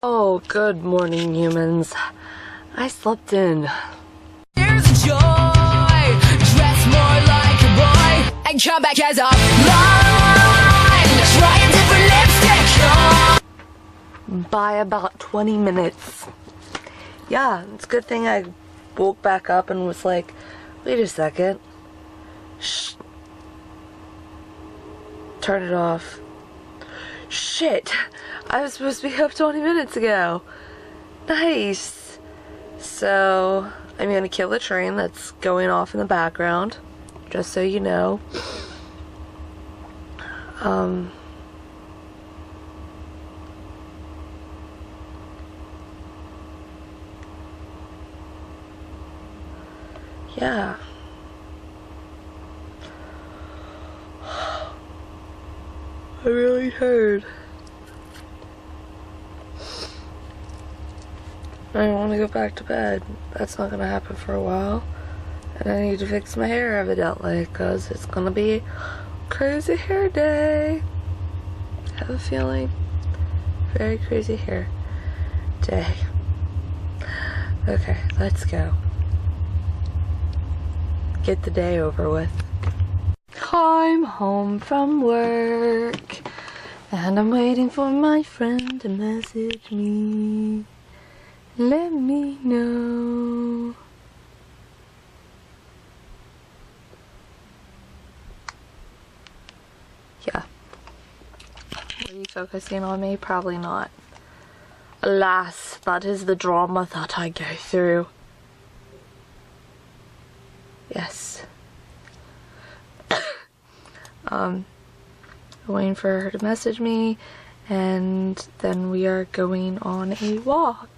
Oh, good morning, humans. I slept in. There's a joy, dress more like a boy, and come back as a line. Try a different lipstick. By about 20 minutes. Yeah, it's a good thing I woke back up and was like, wait a second. Shh. Turn it off. Shit! I was supposed to be up 20 minutes ago. Nice. So, I'm gonna kill the train that's going off in the background. Just so you know. Yeah. I'm really tired. I want to go back to bed. That's not gonna happen for a while. And I need to fix my hair evidently, because it's gonna be crazy hair day. I have a feeling. Very crazy hair day. Okay, let's go. Get the day over with. I'm home from work, and I'm waiting for my friend to message me. Let me know. Yeah. Were you focusing on me? Probably not. Alas, that is the drama that I go through. Yes. Waiting for her to message me, and then we are going on a walk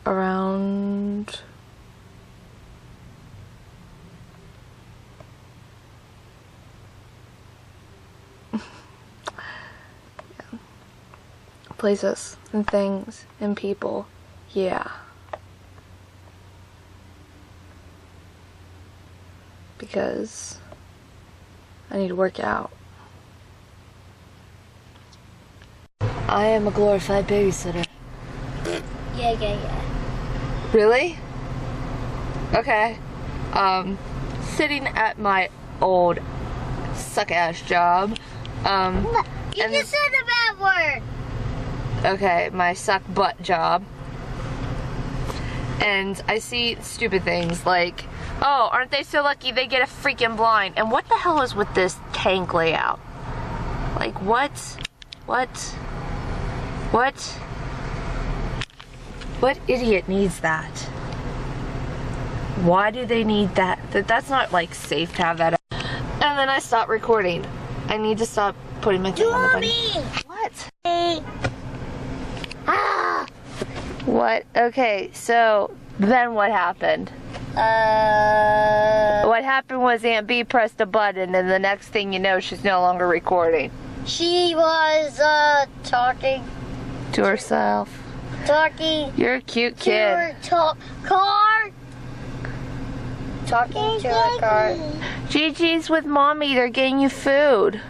around places and things and people. Yeah. Because I need to work out. I am a glorified babysitter. Yeah. Really? Okay. Sitting at my old suck-ass job. You just said a bad word. Okay, my suck-butt job. And I see stupid things like, oh, aren't they so lucky they get a freaking blind? And what the hell is with this tank layout? Like, what? What idiot needs that? Why do they need that? That's not, like, safe to have that. And then I stop recording. I need to stop putting my thing on the button. What? Ah! What? Okay, so then what happened? What happened was Aunt B pressed a button, and the next thing you know, she's no longer recording. She was talking To herself. You're a cute to kid. her car. Talking to her car. Gigi's with mommy. They're getting you food.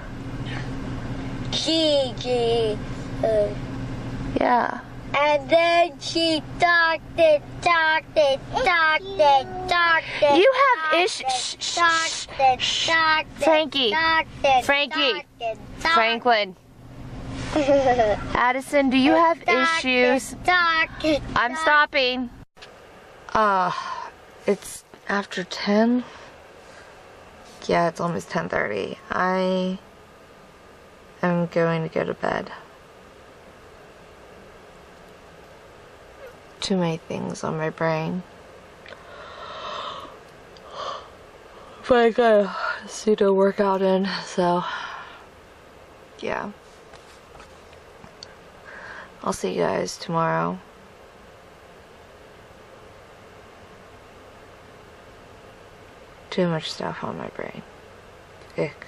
Gigi. Yeah. And then she talked it. You have Franklin. Addison, do you have issues? I'm stopping. It's after 10. Yeah, it's almost 10:30. I am going to go to bed. Too many things on my brain. But I got a pseudo workout in, so yeah. I'll see you guys tomorrow. Too much stuff on my brain. Ick.